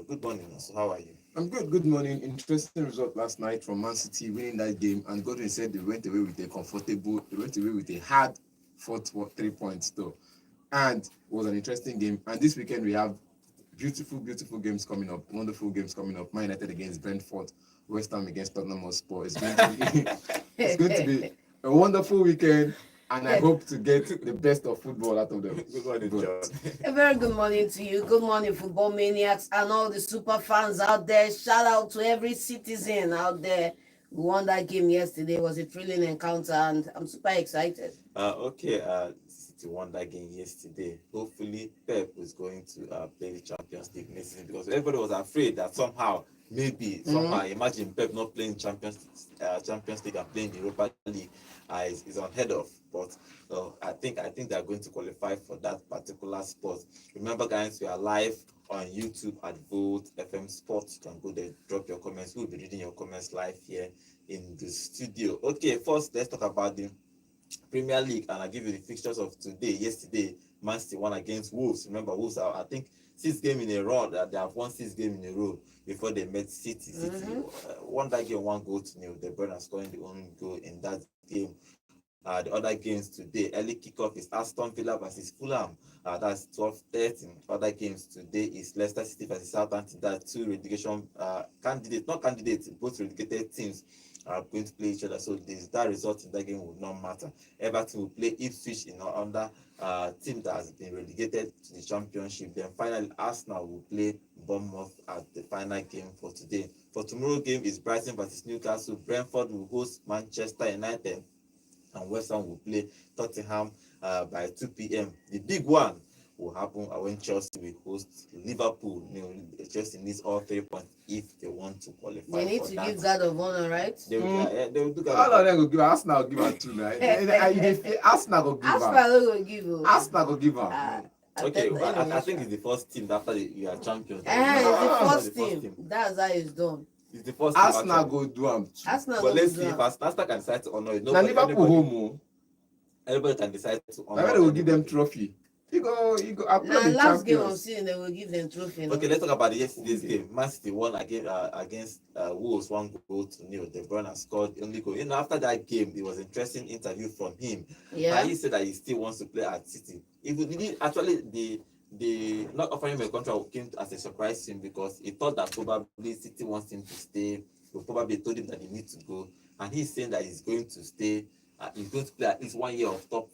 Good morning. So how are you? I'm good. Good morning. Interesting result last night from Man City winning that game, and Godwin said they went away with a hard 3 points though, and it was an interesting game. And this weekend we have beautiful games coming up, wonderful games coming up. Man United against Brentford, West Ham against Tottenham Hotspur. It's going to be it's going to be a wonderful weekend, and I hope to get the best of football out of them. Good morning, John. A very good morning to you. Good morning, football maniacs and all the super fans out there. Shout out to every citizen out there who won that game yesterday. It was a thrilling encounter, and I'm super excited. Okay. City won that game yesterday. Hopefully, Pep is going to play the Champions League next season because everybody was afraid that somehow, imagine Pep not playing Champions League and playing the Europa League is unheard of. But I think they are going to qualify for that particular spot. Remember, guys, we are live on YouTube at Volt FM Sports. You can go there, drop your comments. We'll be reading your comments live here in the studio. Okay, first let's talk about the Premier League, and I'll give you the fixtures of today. Yesterday, Man City won against Wolves. Remember, Wolves are, I think, 6 games in a row. That they have won 6 games in a row before they met City. City won that game 1-0. De Bruyne scoring the only goal in that game. The other games today, early kickoff is Aston Villa versus Fulham. That's 12:30. Other games today is Leicester City versus Southampton. That's two relegation both relegated teams are going to play each other. So that result in that game will not matter. Everton will play Ipswich in another team that has been relegated to the Championship. Then finally, Arsenal will play Bournemouth at the final game for today. For tomorrow game is Brighton versus Newcastle. Brentford will host Manchester United, and West Ham will play Tottenham by 2 p.m. The big one will happen when Chelsea will host Liverpool. Chelsea needs all 3 points if they want to qualify. They need for to that. give God of honor, right? They will do All of that. them go give Arsenal go give her two now. Arsenal go give her. Arsenal no go give you. Arsenal go give her. Okay, I think it's the first team after you are champions. It's the first team. That's how it's done. It's the first team. Arsenal go do am. Arsenal But no let's go see do if am. Arsenal can decide to honor it. Now Liverpool home. Everybody can decide to honor. Now they will give them trophy. You go Now applaud the last game of champions. season they will give them trophy. Okay, let's talk about yesterday's game. Man City won against Wolves 1-0. De Bruyne scored the only goal. After that game, it was an interesting interview from him. Yeah. He said that he still wants to play at City. Actually, the not offering him a contract came as a surprise to him because he thought that probably City wants him to stay. They probably told him that he needs to go, and he's saying that he's going to stay. He's going to play at least 1 year of top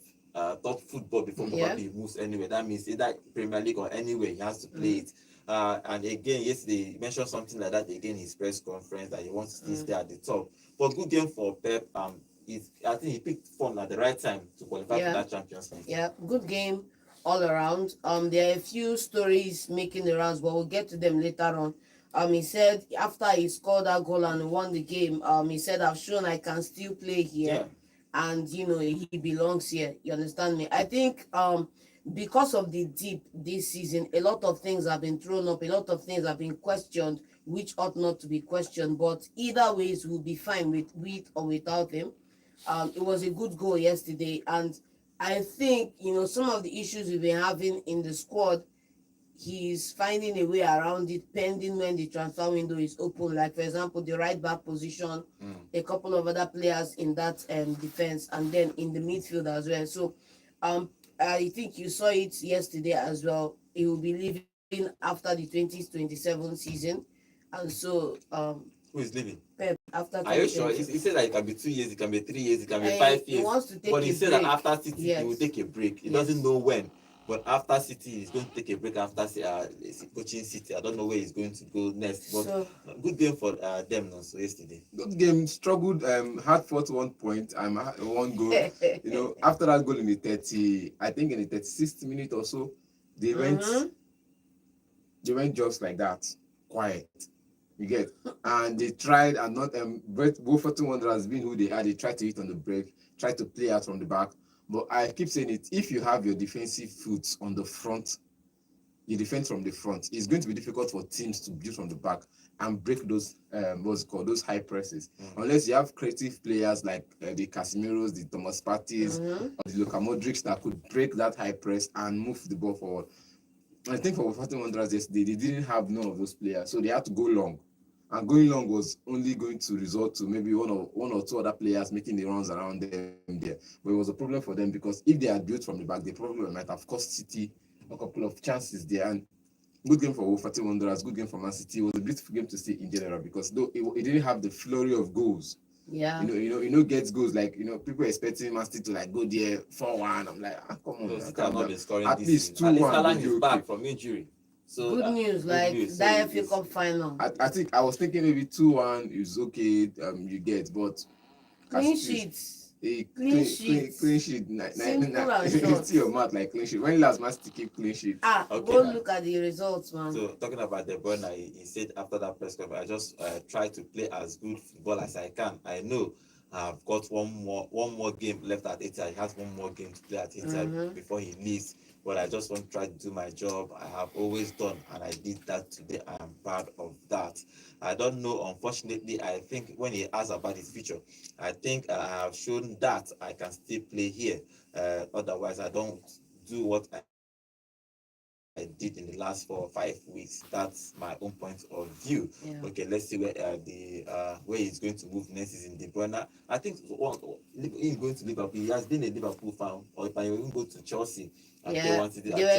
football before probably he moves anywhere. That means either Premier League or anywhere he has to play it. And again, yesterday he mentioned something like that again in his press conference that he wants to stay at the top. But good game for Pep. I think he picked form at the right time to qualify for that Champions League. Yeah, good game all around. There are a few stories making the rounds, but we'll get to them later on. He said after he scored that goal and won the game, he said, "I've shown I can still play here." Yeah. And he belongs here. You understand me? I think because of the dip this season, a lot of things have been thrown up, a lot of things have been questioned, which ought not to be questioned. But either ways, we'll be fine with or without him. It was a good goal yesterday, and I think some of the issues we've been having in the squad, he's finding a way around it pending when the transfer window is open. Like, for example, the right back position, a couple of other players in that defense, and then in the midfield as well. So I think you saw it yesterday as well. He will be leaving after the 2027 season. And so who is leaving? Pep, after Are you sure? He said that it can be 2 years, it can be 3 years, it can be 5 he years. wants to take But he a said break. that after City, Yes. he will take a break. He Yes. doesn't know when. But after City, he's going to take a break after coaching City. I don't know where he's going to go next. But So good game for them also yesterday. Good game, struggled, hard fought 1 point, one goal. After that goal in the 36th minute or so, they went just like that, quiet. You get, and they tried, and not Wolverhampton Wanderers being who they are, they tried to hit on the break, tried to play out from the back. But I keep saying it, if you have your defensive foot on the front, you defend from the front, it's going to be difficult for teams to build from the back and break those those high presses. Unless you have creative players like the Casemiros, the Thomas Partey's, or the Luka Modric that could break that high press and move the ball forward. I think for Wolverhampton Wanderers yesterday, they didn't have none of those players, so they had to go long. And going long was only going to result to maybe one or two other players making the runs around them there. But it was a problem for them because if they had built from the back, they probably might have cost City a couple of chances there. And good game for Wolverhampton Wanderers, good game for Man City. It was a beautiful game to see in general because though it didn't have the flurry of goals. Yeah. Gets goals like people expecting Man City to like go there 4-1. I'm like, come on, City have not been scoring at this least season. 2-1. Haaland is back from injury. So good news, like that FA Cup final. I think I was thinking maybe 2-1 is okay. You get, but clean sheets. Clean sheet. Simple and short. See your mouth like clean sheet. When last Man City keep clean sheet? Okay. Go look at the results, man. So talking about De Bruyne, he said after that press conference, I just try to play as good football as I can. I know I've got one more game left at Etihad. He has one more game to play at Etihad before he leaves. But I just want to try to do my job. I have always done, and I did that today. I am proud of that. I don't know. Unfortunately, I think when he asks about his future, I think I have shown that I can still play here. Otherwise, I don't do what I did in the last 4 or 5 weeks. That's my own point of view. Yeah. Okay, let's see where he's going to move next season. De Bruyne, I think he's going to Liverpool. He has been a Liverpool fan, or if I even go to Chelsea. Yeah,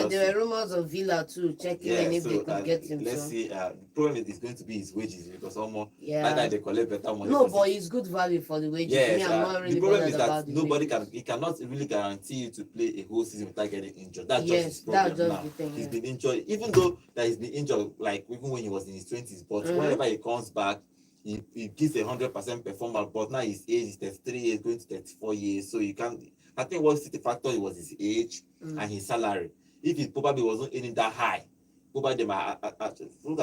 there were rumors of Villa too. Checking if they could get him. Let's see. The problem is going to be his wages because almost that guy they collect better money. No, but it's good value for the wages. Yes, I'm not really the problem is that nobody he cannot really guarantee you to play a whole season without getting injured. That's just his problem now. The thing, he's been injured, even though that he's been injured, like even when he was in his 20s. But whenever he comes back, he gives 100% performance. But now his age is 33 years, going to 34 years. So you can't. I think what City factor was his age and his salary. If he probably wasn't earning that high, probably they might came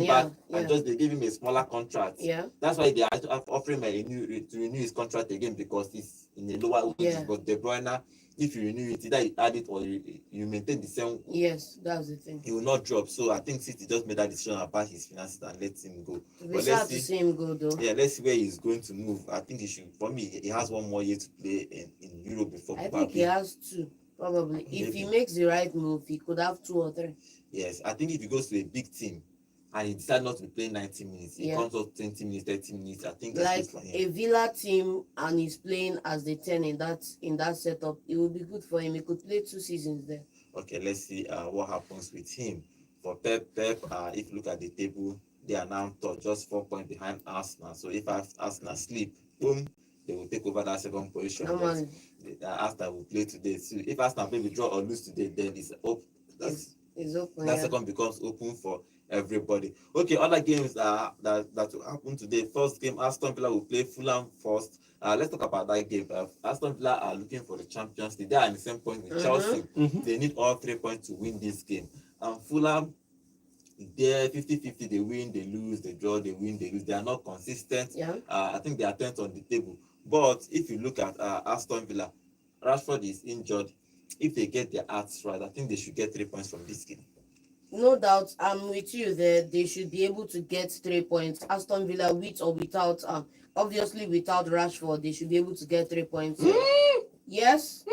back and just they gave him a smaller contract. Yeah. That's why they are offering him to renew his contract again because he's in a lower wage. But De Bruyne, if you renew it, either you add it or you maintain the same. Yes, that's the thing. He will not drop. So I think City just made that decision about his finances and let him go. But let's see him go though. Yeah, let's see where he's going to move. I think he should. For me, he has 1 more year to play in Europe before. I think he has 2. Probably. Maybe. If he makes the right move, he could have 2 or 3. Yes, I think if he goes to a big team and he decides not to be playing 90 minutes, he comes up 20 minutes, 30 minutes. I think that's like a Villa team and he's playing as the 10 in that setup, it will be good for him. He could play 2 seasons there. Okay, let's see what happens with him. For Pep, if you look at the table, they are now third, just 4 points behind Arsenal. So if Arsenal sleep, boom, they will take over that second position. Arsenal will play today. So if Arsenal maybe draw or lose today, then it's open. It's open. That second becomes open for everybody. Okay, other games that will happen today. First game, Aston Villa will play Fulham first. Let's talk about that game. Aston Villa are looking for the Champions League. They are in the same point with Chelsea. They need all 3 points to win this game. And Fulham, they're 50-50. They win, they lose, they draw, they win, they lose. They are not consistent. Yeah. I think they are 10th on the table. But if you look at Aston Villa, Rashford is injured. If they get their acts right, I think they should get 3 points from this game. No doubt, I'm with you there. They should be able to get 3 points. Aston Villa, with or without, obviously without Rashford, they should be able to get 3 points. Yes,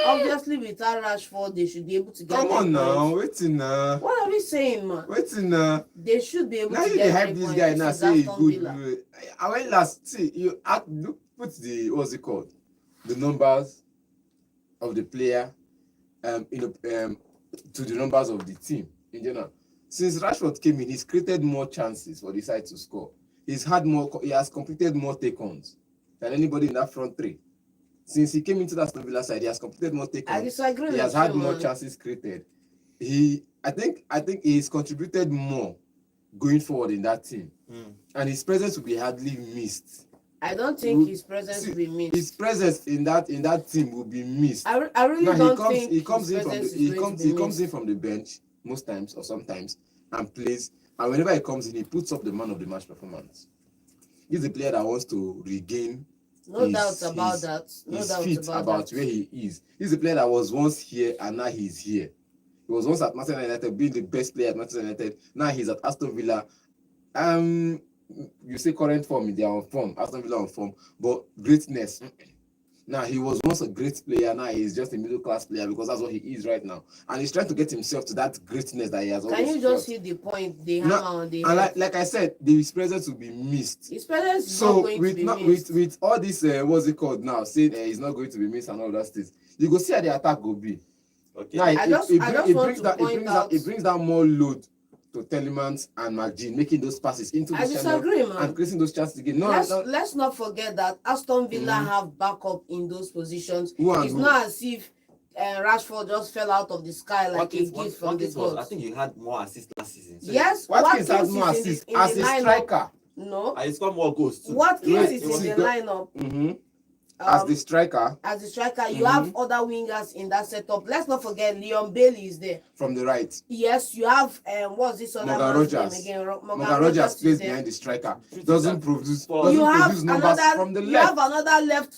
obviously without Rashford, they should be able to get. Come on now, waiting now. What are we saying, man? Waiting now. They should be able now to get 3 points. Now you hype this guy now, say good. I went last. See, you put the what's it called, the numbers of the player, to the numbers of the team in general. Since Rashford came in, he's created more chances for the side to score. He has completed more take-ons than anybody in that front 3. Since he came into that Aston Villa side, he has completed more take-ons. I disagree. He has had more chances created. I think he's contributed more going forward in that team, and his presence will be hardly missed. I don't think his presence will be missed. His presence in that team will be missed. I really don't think he comes in from the bench most times or sometimes and plays. And whenever he comes in, he puts up the man of the match performance. He's a player that wants to regain. No doubt about that. No doubt about where he is. He's a player that was once here and now he's here. He was once at Manchester United, being the best player at Manchester United. Now he's at Aston Villa. You say current form, they are on form. Aston Villa on form, but greatness. Now he was once a great player. Now he's just a middle class player because that's what he is right now, and he's trying to get himself to that greatness that he has Can always you felt. just hit the point? The hammer on the And head. like I said, his presence will be missed. His presence is not So going to with be not missed. with all this what's it called now, saying he's not going to be missed and all that stuff, you go see how the attack go be. Okay. Now I just want to point out. It brings down more load to Telemans and McGinn, making those passes into I the channel disagree, man. and creating those chances again. Let's not forget that Aston Villa have backup in those positions. Who and It's who? not as if Rashford just fell out of the sky like a gift from the I gods. think you had more assists last season. So Yes, Watkins has Watkins more is assists in as the a lineup. striker. No, and he scored more goals too. Watkins Right, is it was in the good. lineup. As the striker As a striker, you have other wingers in that setup. Let's not forget Leon Bailey is there. from the right. Yes, you have what's this other Morgan man's Rogers. name again? Morgan Rogers Rogers is plays there. behind the striker. True to Doesn't that. produce You have numbers another. from the You left. have another left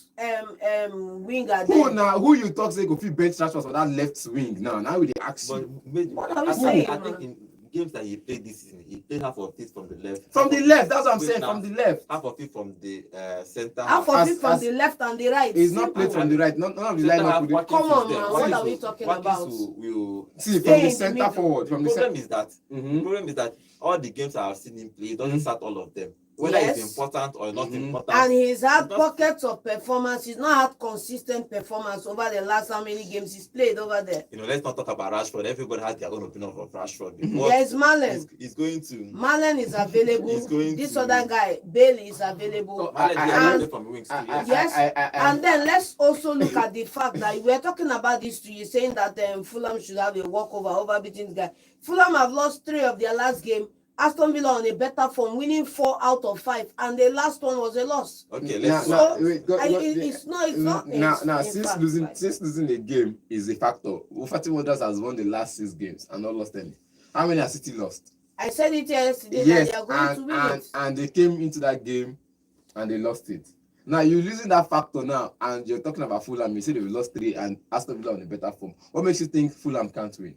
winger. Who there. now? Who you talk say go fit bench Rashford for that left wing now? Now we dey ask But you. maybe, What are we I saying, think man? in games that he played this season, he played half of it from the left. From half the of left, it- that's what I'm wait saying. now, From the left. half of it from the center. Half of it from the left and the right. He's not Simple. played from the right. None of the Center lineup half, will Watkins Come on, is there. man, what Watkins are we will- talking Watkins about? will see Stay from in the the center middle. forward. The From the problem center. is that Mhm. problem is that all the games I've seen him play, he doesn't start all of them. Whether it's Yes. important or not important. And he's had It's not- pockets of performance. He's not had consistent performance over the last how many games he's played over there. let's not talk about Rashford. Everybody has their own opinion of Rashford. There's Malen. He's going to. Malen is available. He's going This to- other guy, Bailey, is available. Malen I- Diallo I- play from wings too. I- Yes. Yes, and then let's also look at the fact that we're talking about this to you, saying that Fulham should have a walkover over beating this guy. Fulham have lost 3 of their last game. Aston Villa on a better form, winning 4 out of 5, and the last one was a loss. Okay, Now, let's. now, So, wait, it's not. now, it's since fact, losing right? a game is a factor. Ufati Wonders has won the last 6 games and not lost any. How many has City lost? I said it yesterday Yes, that they are going to win it. and they came into that game and they lost it. Now you're losing that factor now, and you're talking about Fulham. You said they lost 3 and Aston Villa on a better form. What makes you think Fulham can't win?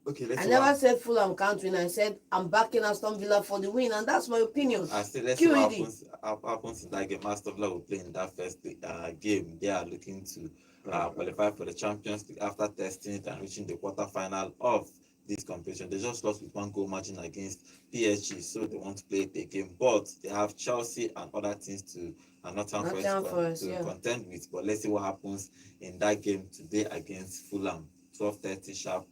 Okay, let's. I see never what- said Fulham can't win. I said I'm backing Aston Villa for the win, and that's my opinion. I said let's see what QED. happens in that game. Aston Villa will play in that first game. They are looking to qualify for the Champions League after testing it and reaching the quarterfinal of this competition. They just lost with 1 goal margin against PSG, so they want to play it again. But they have Chelsea and other teams to Nottingham Forest, yeah. contend with. But let's see what happens in that game today against Fulham. 12:30 sharp.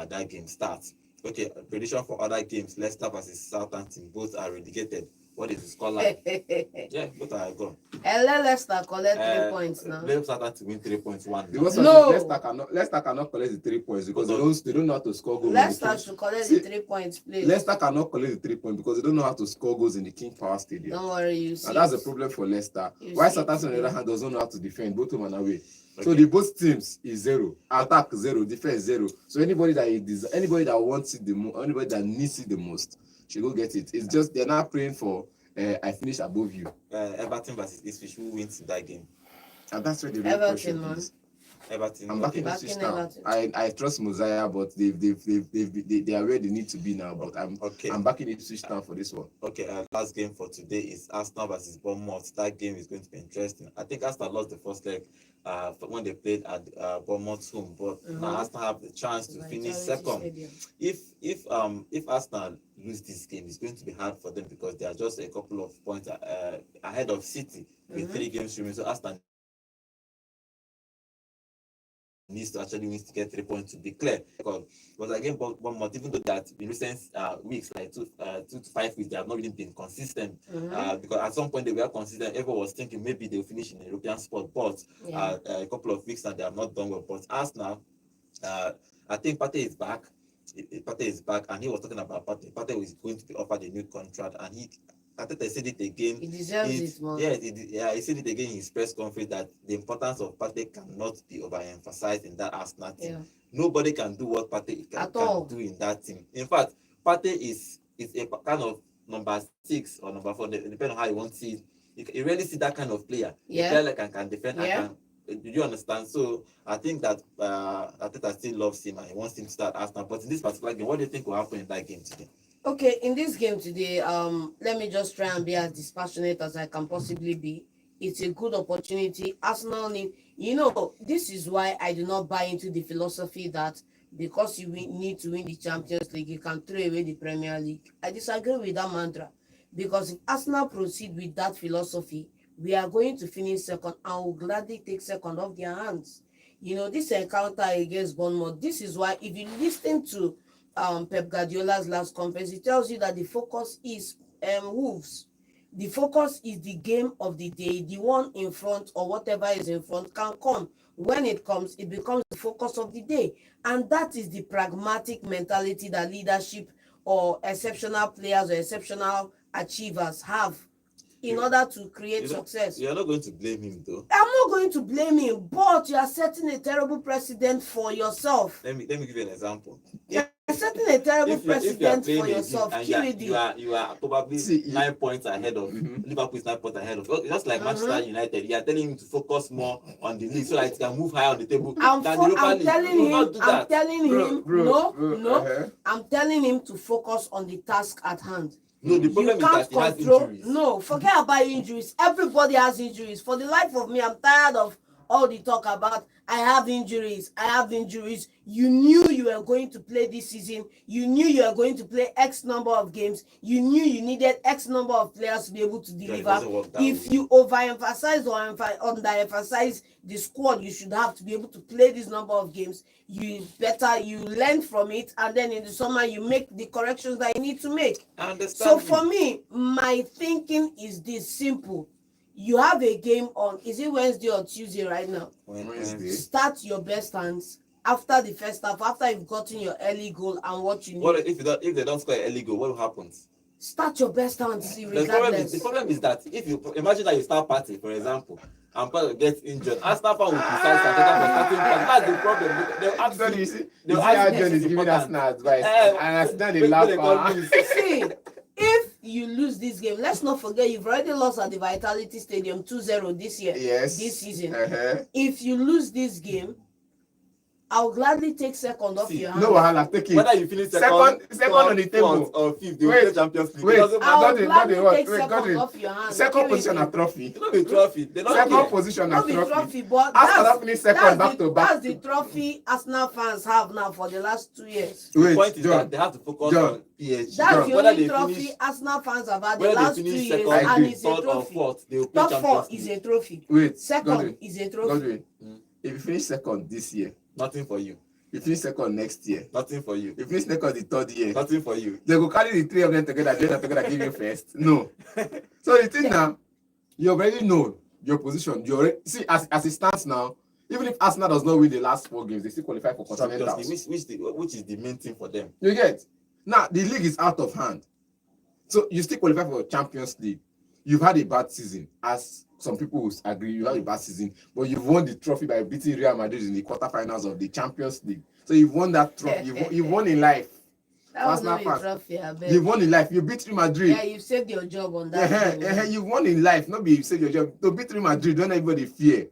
That game starts. Okay, prediction for other games. Leicester versus Southampton. Both are redicated. What is the scoreline? Yeah, both are gone. Let Leicester collect 3 points now. Let Southampton win 3.1. Because No. Leicester cannot collect the 3 points because Because they don't know how to score goals. Leicester should collect the 3 points, please. Leicester cannot collect the 3 points because they don't know how to score goals in the King Power Stadium. Don't worry, you see. And that's the problem for Leicester. You Why see Southampton on the it. other hand doesn't know how to defend both home and away. So Okay. the both teams is 0, attack 0, defense 0. So anybody that wants it the most, anybody that needs it the most, should go get it. It's just they're not praying for I finish above you, Everton versus Ipswich. Who wins in that game? and that's where the real Everton, question man. is. Everton. I'm backing okay. Ipswich Backing now. Everton. I trust Mosiah, but they are where they need to be now. But Okay. I'm backing Ipswich now for this one. Okay, last game for today is Arsenal versus Bournemouth. That game is going to be interesting. I think Arsenal lost the first leg when they played at Bournemouth's home, but now Arsenal have the chance to finish second. Stadium. If Arsenal lose this game, it's going to be hard for them because they are just a couple of points ahead of City with 3 games remaining. So Arsenal needs to actually win to get 3 points to declare. Because again, Bournemouth, even though that in recent weeks, like 2 to 5 weeks, they have not really been consistent. Because at some point they were consistent. Everyone was thinking maybe they'll finish in the European spot, but Yeah. a couple of weeks now they have not done well. But Arsenal, I think Partey is back. Partey is back, and he was talking about Partey. Partey is going to be offered a new contract, and Arteta said it again. He deserves it, man. He said it again in his press conference that the importance of Partey cannot be overemphasized in that Arsenal team. Yeah. Nobody can do what Partey At all. can do in that team. In fact, Partey is a kind of number 6 or number 4, depending on how you want to see it. You rarely see that kind of player. Yeah. A player like can defend. Yeah. Do you understand? So I think that Arteta still loves him and he wants him to start Arsenal. But in this particular game, what do you think will happen in that game today? Okay, in this game today, let me just try and be as dispassionate as I can possibly be. It's a good opportunity. Arsenal need, this is why I do not buy into the philosophy that because need to win the Champions League, you can throw away the Premier League. I disagree with that mantra because if Arsenal proceed with that philosophy, we are going to finish second and will gladly take second off their hands. This encounter against Bournemouth, this is why if you listen to Pep Guardiola's last conference, it tells you that the focus is Wolves. The focus is the game of the day. The one in front or whatever is in front can come. When it comes, it becomes the focus of the day. And that is the pragmatic mentality that leadership or exceptional players or exceptional achievers have in order to create success. You're not going to blame him though. I'm not going to blame him, but you are setting a terrible precedent for yourself. Let me give you an example. You're setting a terrible precedent for yourself. You are probably 9 points ahead of Liverpool is 9 points ahead of just like Manchester United. You are telling him to focus more on the league so that it can move higher on the table. I'm telling him to focus on the task at hand. No, the problem is that he has injuries. No, forget about injuries. Everybody has injuries. For the life of me, I'm tired of all the talk about I have injuries. You knew you were going to play this season. You knew you were going to play X number of games. You knew you needed X number of players to be able to deliver. If you overemphasize or underemphasize the squad you should have to be able to play this number of games, you learn from it, and then in the summer you make the corrections that you need to make. I understand. So for me, my thinking is this simple. You have a game on, is it Wednesday or Tuesday right now? Wednesday. Start your best hands after the first half, after you've gotten your early goal and what you need. What if they don't score an early goal? What happens? Start your best hands regardless. The problem is that if you imagine that you start party, for example, and Paul gets injured, Arsenal fan will criticize Arteta for starting party. That's the problem. They'll ask how John is giving Arsenal advice, and Arsenal they laugh. See, if you lose this game, let's not forget you've already lost at the Vitality Stadium 2-0 this year. Yes. This season. If you lose this game, I'll gladly take second off your hand. No, I'll take it. Whether you finish second on the table or fifth, they will play Champions League. I'll gladly take second off your hand. Second position a trophy. It's not a trophy. Second position a trophy. But that's the trophy Arsenal fans have now for the last 2 years. The point is that they have to focus on PSG. That's the only trophy Arsenal fans have had the last 2 years, and it's a trophy. Top 4 is a trophy. Second is a trophy. If you finish second this year, nothing for you. You finish second next year, nothing for you. You finish second the third year, nothing for you. They go carry the three of them together, give you first. No. So the thing now, you already know your position. You already see as it stands now. Even if Arsenal does not win the last 4 games, they still qualify for continental. Which is the main thing for them. You get now the league is out of hand, so you still qualify for Champions League. You've had a bad season, as some people will agree. You had a bad season, but you've won the trophy by beating Real Madrid in the quarterfinals of the Champions League. So you've won that trophy. You've won in life. That was not a trophy, you've won in life. You beat Real Madrid. Yeah, you've saved your job on that. You've won in life. Not be you saved your job. To beat Real Madrid, don't everybody fear.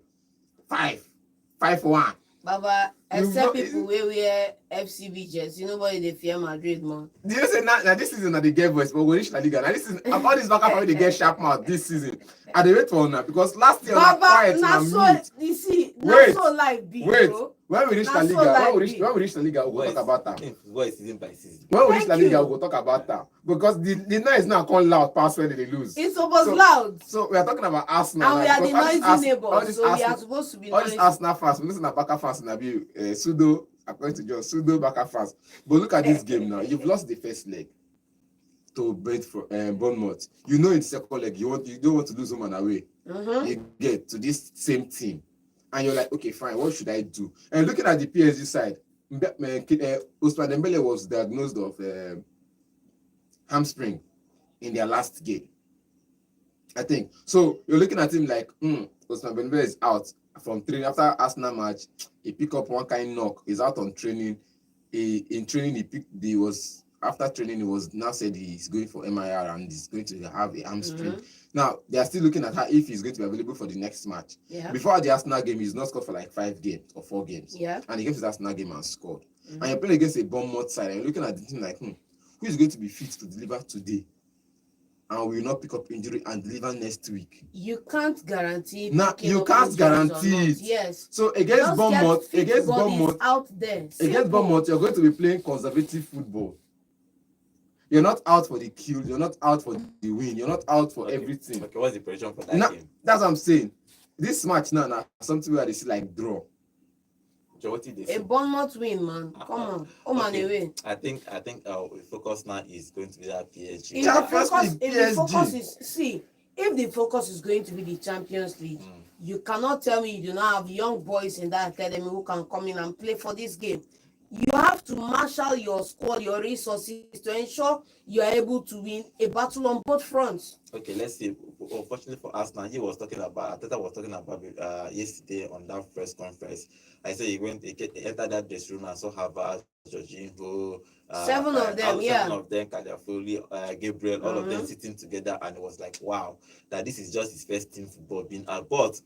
5-1. Baba, except people wey wear FCB jerseys, nobody they fear Madrid, man. Do you say now this season that they get voice, but we reach La Liga. Now this is all this back up they get sharp mouth this season. I dey wait for now because last year Baba, quiet na so you see, na so life be. Bro. When we reach La Liga, when we reach La Liga, we'll talk about that. Voice season by season. When we reach La Liga, we'll talk about that because the noise now come loud past when they lose. It's almost loud. So we are talking about Arsenal. And we are the noisy neighbors, so we are supposed to be all noisy. these Arsenal fans, we listen to Barca fans and be pseudo, according to John, pseudo Barca fans. But look at this game now. You've lost the first leg to Bournemouth. You know in the second leg, you don't want to lose home and away. You get to this same team. And you're like, okay, fine, what should I do? And looking at the PSG side, Ousmane Dembele was diagnosed of hamstring in their last game, I think. So you're looking at him like, Ousmane Dembele is out from training. After Arsenal match, he picked up one kind of knock. He's out on training. After training, he was now said he's going for MIR and he's going to have a hamstring. Now, they are still looking at if he's going to be available for the next match. Yeah. Before the Arsenal game, he's not scored for like 5 games or 4 games. Yeah. And he came to the Arsenal game and scored. And you're playing against a Bournemouth side and you're looking at the team like, who is going to be fit to deliver today? and will not pick up injury and deliver next week. You can't guarantee. Now picking you up can't injuries or guarantee not. it. Yes. So against Just Bournemouth, get fit bodies out there. against Simple. Bournemouth, you're going to be playing conservative football. You're not out for the kill. You're not out for the win. You're not out for everything. Okay, what's the prediction for that Now, game? that's what I'm saying. This match now something where they see like draw. Joe, what did they A say? Bournemouth win, man. Come on. Home and Okay. away. I think the focus now is going to be that PSG. If Champions the focus, League, if the focus PSG. is see, if the focus is going to be the Champions League, Mm. you cannot tell me you do not have young boys in that academy who can come in and play for this game. You have to marshal your squad, your resources to ensure you are able to win a battle on both fronts. Okay, let's see. Unfortunately for Arsenal, Arteta was talking about yesterday on that press conference. I said he entered that dressing room and saw Havertz, Jorginho, Seven of them, yeah. 7 of them, Kaliafoli, Gabriel, all of them Mhm. sitting together, and it was like, wow, that this is just his first team football being out. But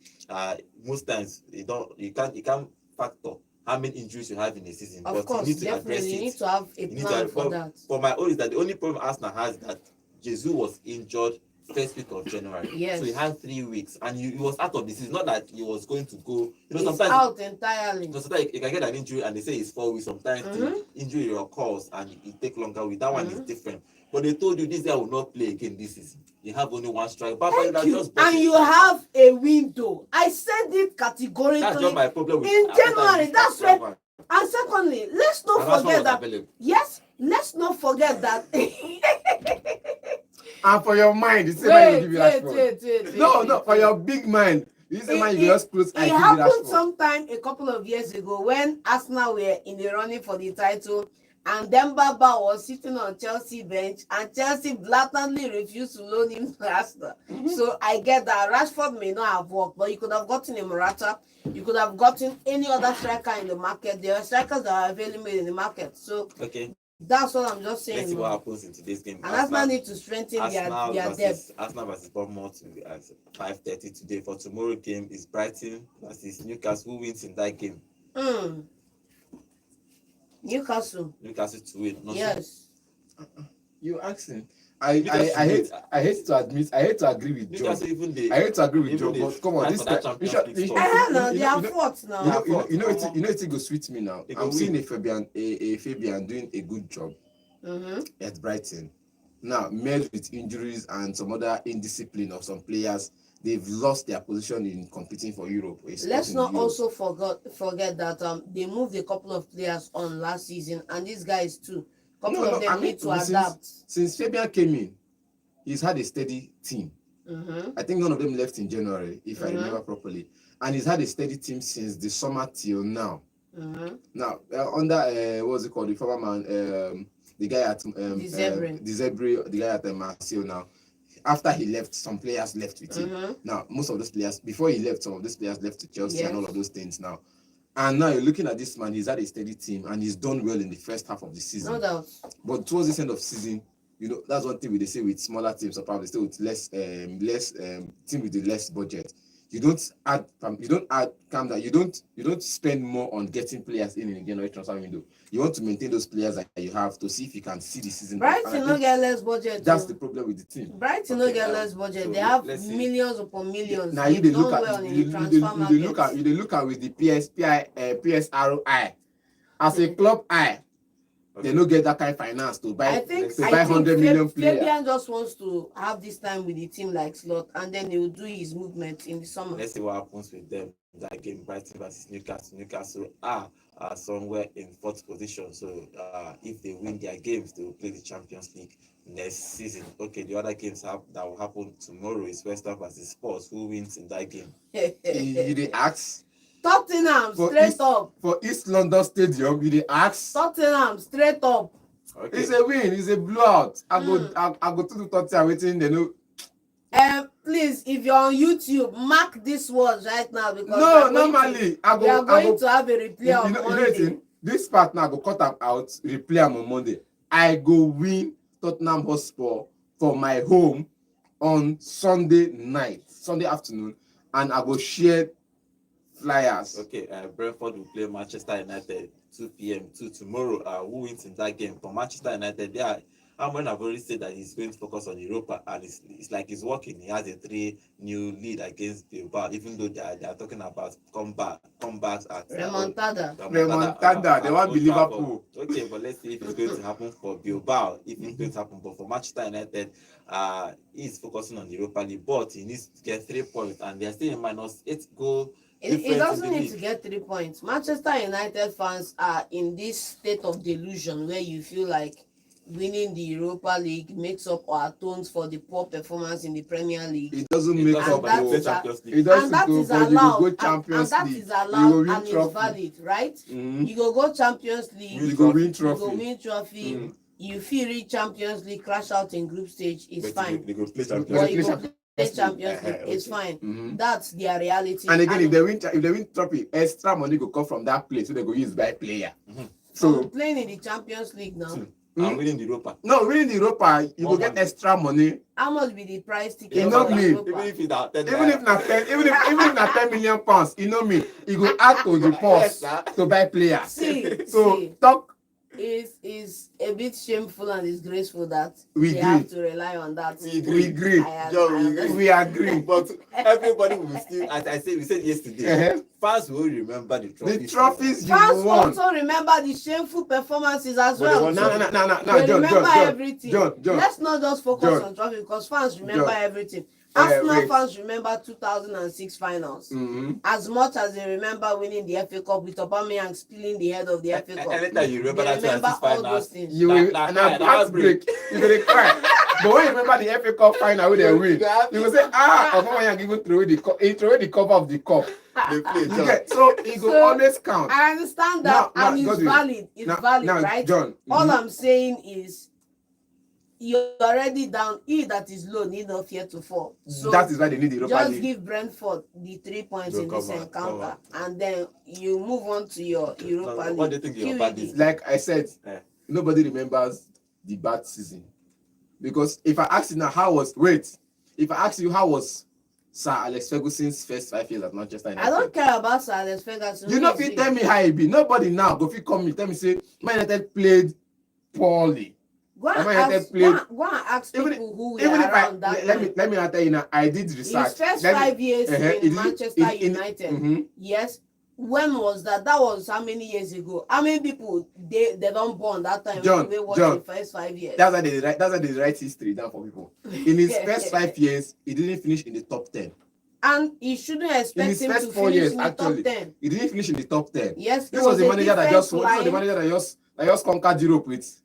most times you can't factor how many injuries you have in a season. Of but course, you need to address definitely, you it. need to have a You need to plan add- for but that. For my own is that the only problem Arsenal has is that Jesus was injured first week of January. Yes. So he had 3 weeks and he was out of the season. Not that he was going to go. It's Sometimes out entirely. sometimes you can get an injury and they say it's 4 weeks. Sometimes the injury occurs and it take longer. With that one is different. But they told you this guy will not play again this season. You have only one strike. Thank you. And you have a window. I said it categorically. That's not my problem with In January, that's when. when. And secondly, let's not forget that. Yes, let's not forget that. And for your mind, you say man you give you wait. No, for your big mind. You say man you just close. It I give you happened Rashford. sometime a couple of years ago when Arsenal were in the running for the title and Demba Ba was sitting on Chelsea bench and Chelsea blatantly refused to loan him to Arsenal. So I get that Rashford may not have worked, but you could have gotten a Morata, you could have gotten any other striker in the market. There are strikers that are available in the market. So Okay. that's what I'm just saying. Let's see what happens in today's game. And Arsenal need to strengthen their depth. Arsenal versus Bournemouth at 5:30 today. For tomorrow game is Brighton versus Newcastle. Who wins in that game? Newcastle. Newcastle to win. No, Yes. You asking. I hate to agree with John. Newcastle even they. I hate to agree with Even John, they but come on, fight this for that guy. Champions League spot. They are fourth now. You know it go sweet me now. They go I'm seeing win. a Fabian doing a good job at Brighton. Now, met with injuries and some other indiscipline of some players, they've lost their position in competing for Europe. Let's not also forget that they moved a couple of players on last season, and these guys too. Couple of them need to adapt. Since Fabian came in, he's had a steady team. I think none of them left in January, if I remember properly. And he's had a steady team since the summer till now. Now, under what's it called? The former man, the guy at the guy at Marseille now. After he left, some players left with him. Now, most of those players, before he left, some of those players left to Chelsea and all of those things now. And now you're looking at this man, he's had a steady team and he's done well in the first half of the season. No doubt. But towards this end of season, you know, that's one thing they say with smaller teams, or probably still with less team with the less budget. You don't spend more on getting players in a January transfer window. You want to maintain those players that you have to see if you can see the season. Brighton no get less budget. That's the problem with the team. Brighton no get less budget. They have millions upon millions. Now you look at you look at with the PSRI as a club eye. Okay. They don't get that kind of finance to buy. I think 100 million players. Fabian just wants to have this time with the team like Slot, and then he will do his movement in the summer. Let's see what happens with them. That game, Brighton versus Newcastle. Newcastle are somewhere in 4th position. So if they win their games, they will play the Champions League next season. Okay, the other games that will happen tomorrow is West Ham versus Spurs. Who wins in that game? You ask. Tottenham straight up. For East London Stadium, you ask. Tottenham straight up. Okay. It's a win, it's a blowout. I go to the Tottenham waiting, they know. Please, if you're on YouTube, mark this words right now because normally we are going to have a replay on Monday. This part now go cut them out, replay them on Monday. I go win Tottenham Hotspur for my home on Sunday afternoon, and I go share flyers. Okay, Brentford will play Manchester United 2 p.m. tomorrow. Who wins in that game? For Manchester United, they are Amorim have already said that he's going to focus on Europa, and it's like he's working. He has a 3-new lead against Bilbao, even though they are talking about comebacks at Remontada, they want be Old Trafford. Liverpool. Okay, but let's see if it's going to happen for Bilbao. If it's going to happen, but for Manchester United, he's focusing on the Europa League, but he needs to get 3 points, and they're still in -8 goal. It doesn't need to get 3 points. Manchester United fans are in this state of delusion where you feel like winning the Europa League makes up or atones for the poor performance in the Premier League. It doesn't make up that's for a- Champions League. it doesn't And that go is for you allowed. go And Champions that League. is You go allowed win and is trophy. valid, right? Mhm. You go Champions League. You go win You trophy. go win trophy. Mm. You feel reach Champions League, crash out in group stage, it's But fine. They go play But Champions But League. you play go play Champions League, it's Okay. fine. Mhm. That's their reality. And again, if they win trophy, extra money go come from that place, so they go use by player. Mhm. so So playing in the Champions League now, I'm winning the Europa. no, winning the Europa, you More go get money. extra money. how much be the price ticket? You for know the me. Europa? Even if it's at 10 Even if na 10, even if na 10 million pounds, you know me, you go add to the Yes, purse sir. to buy players. See, So see, talk, is a bit shameful and disgraceful that We they agree. have to rely on that. we agree. Joe, we agree. We agree. But everybody will still, as I said, we said yesterday, Uh-huh. fans will remember the trophies. The trophies you Fans won. also remember the shameful performances as But they well. want No, So no, no, no, they no, John, remember John, everything. John. Let's not just focus John. on trophy because fans remember John. everything. Arsenal wait. fans remember 2006 finals. Mhm. As much as they remember winning the FA Cup with Aubameyang stealing the head of the FA Cup. Anytime you remember They that remember 2006 all those finals, things. You will, Nah, and nah, at nah, heartbreak, you gonna cry. But when you remember the FA Cup final where they win, you will say, Aubameyang even throw away he throw away the cover of the cup. they play. You John. get, so it go So, always count. I understand that Now, and it's Godwin. valid. It's valid, now, right? John. All mhm. I'm saying is you're already down. He that is low need not fear to fall. So That is why they need the Europa just League. give Brentford the 3 points No, in this come on, encounter, come and then you move on to your Europa What League. do you think your QED. bad is? Like I said, Eh. nobody remembers the bad season. Because if I ask you now, if I ask you how was Sir Alex Ferguson's first 5 years at Manchester United? I don't care about Sir Alex Ferguson. You know, if you tell me how it be, nobody now go fit come me tell me say Man United played poorly. go and Man United ask, played- go and ask Even- people who were Even if I around that let time. me tell you now, I did research. His first Let me- 5 years it in is- Manchester in- United. mhm. Yes. When was that? That was how many years ago? How many people they don't born that time? John, They watched John. the first 5 years. That's why they write history down for people. In his first 5 years, he didn't finish in the top 10. And you shouldn't In expect his him first to 4 finish years, in the actually, top 10. he didn't finish in the top 10. Yes, This was the manager that just conquered Europe with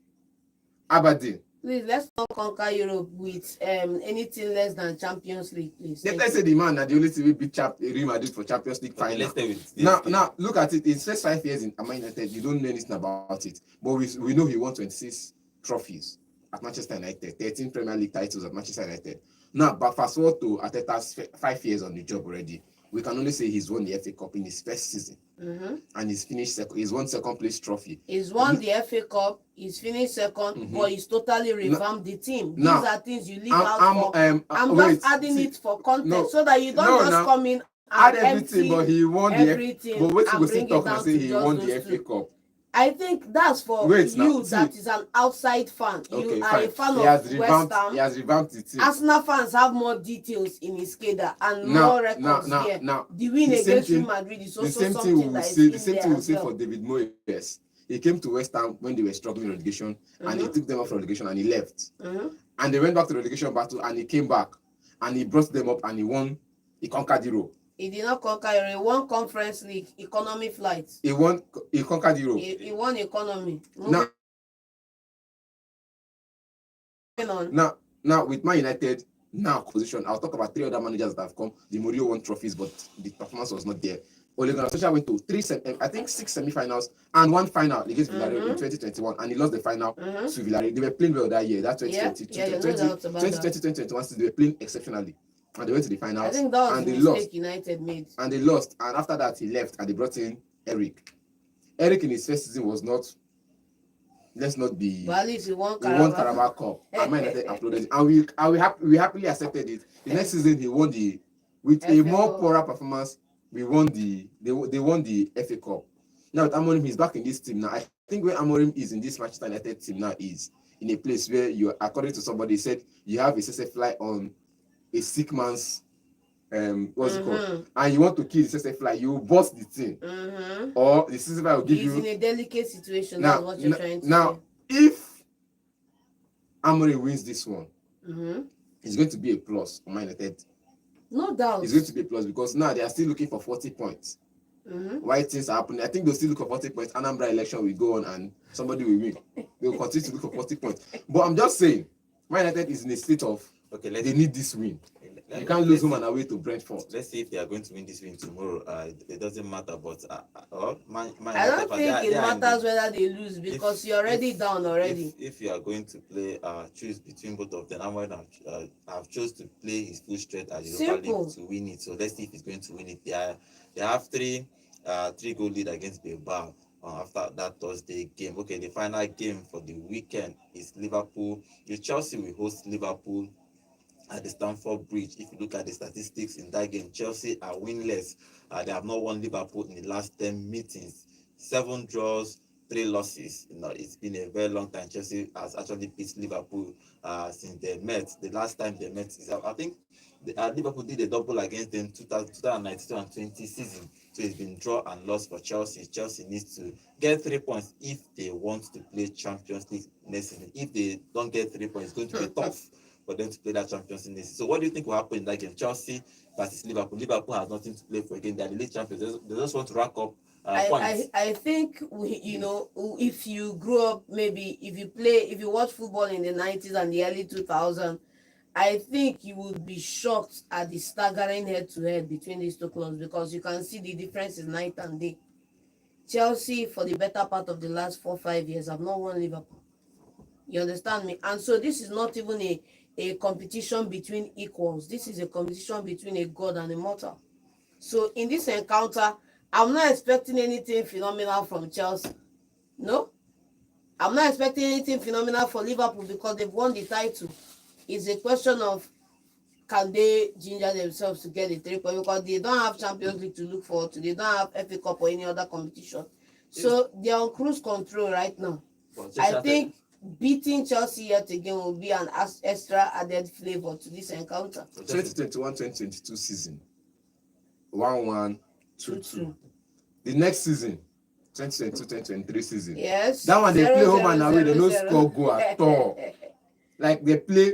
Aberdeen. Please, let's not conquer Europe with anything less than Champions League, please. They say the man that the only thing we beat Real Madrid for Champions League Okay, final. let's stay with this Now, game. now look at it. His first 5 years in Man United, you don't know anything about it, but we know he won 26 trophies at Manchester United, 13 Premier League titles at Manchester United. Now, but fast forward to Arteta's 5 years on the job already. We can only say he's won the FA Cup in his first season, and he's finished second. He's won second place trophy. He's won the FA Cup, he's finished second, but he's totally revamped the team. These Now, are things you leave out for. I'm wait, just adding see, it for context no, so that you don't no, just now, come in add and everything, empty but he won everything But wait, and we still bring it talk and down say to he just won the those FA two. Cup. I think that's for Wait, you now, that see. is an outside fan. Okay, You are fine. a fan He of has West revamped. Ham. He has revamped the team. Arsenal fans have more details in his cadre and Now, more records here. now, The win the same against Real thing- Madrid is the also same thing something we will that is say. in The same there thing we will as say well. for David Moyes. He came to West Ham when they were struggling relegation, and he took them off relegation and he left. And they went back to relegation battle, and he came back, and he brought them up, and he won. He conquered Europe. He did not conquer Europe. He won Conference League, economy flights. He conquered Europe. He won economy. Now, Moving on. now with Man United position, I'll talk about 3 other managers that have come. Di Maria won trophies, but the performance was not there. Ole Gunnar Solskjaer went to 6 semi-finals and 1 final against Villarreal in 2021, and he lost the final to Villarreal. They were playing well that year. That 2020, Yeah, no doubt about that. 2021 season, they were playing exceptionally, and they went to the I finals. think that was and the they mistake lost. United made. And they lost. And after that, he left, and they brought in Eric. Eric in his first season was not. Let's not be. But at least he won He won Carabao. Carabao Cup. And Man United uploaded it, and we happily accepted it. The next season he won with a FA more Cup. poorer performance. They won the FA Cup. Now with Amorim, he's back in this team now. I think where Amorim is in this Manchester United team now is in a place where you, according to somebody, said you have a SSA fly on a sick man's what's it called, and you want to kill the SSA fly, you bust the thing, or the SSA fly will give He's you. in a delicate situation. Now, That's what you're trying to now, say. if Amorim wins this one, Mm-hmm. it's going to be a plus for Man United. No doubt. It's going to be a plus because now they are still looking for 40 points. Mm-hmm. Why things are happening? I think they'll still look for 40 points. Anambra election will go on and somebody will win. They will continue to look for 40 points. But I'm just saying, Man United is in a state of they need this win. You can't lose home and away to Brentford. Let's see if they are going to win this win tomorrow. It doesn't matter, but I don't think it matters whether they lose because you're already down already. If you are going to play, choose between both of them. Amorim have chose to play his full strength at the Europa League to win it. So let's see if he's going to win it. They have three goal lead against Bilbao after that Thursday game. Okay, the final game for the weekend is Liverpool. Chelsea will host Liverpool at the Stamford Bridge. If you look at the statistics in that game, Chelsea are winless. They have not won Liverpool in the last 10 meetings. 7 draws, 3 losses. It's been a very long time. Chelsea has actually beat Liverpool since they met. The last time they met is, I think, Liverpool did a double against them 2019 and 20 season. So it's been draw and loss for Chelsea. Chelsea needs to get 3 points if they want to play Champions League next season. If they don't get 3 points, it's going to be tough for them to play that Champions League. So what do you think will happen in that game? Chelsea versus Liverpool. Liverpool has nothing to play for again. They are the league champions. They just want to rack up points. I think if you grew up, maybe if you watch football in the 90s and the early 2000s, I think you would be shocked at the staggering head-to-head between these two clubs because you can see the difference is night and day. Chelsea, for the better part of the last 4-5 years, have not won Liverpool. You understand me? And so this is not even a competition between equals. This is a competition between a god and a mortal. So in this encounter, I'm not expecting anything phenomenal from Chelsea. No. I'm not expecting anything phenomenal for Liverpool because they've won the title. It's a question of can they ginger themselves to get the 3 points because they don't have Champions League to look forward to. They don't have FA Cup or any other competition. So they're on cruise control right now. I think beating Chelsea yet again will be an extra added flavor to this encounter. 2021-2022 season, 1-1, 2-2. The next season, 2022-2023 season. Yes. That one they play home and away, they don't score goal at all. Like they play,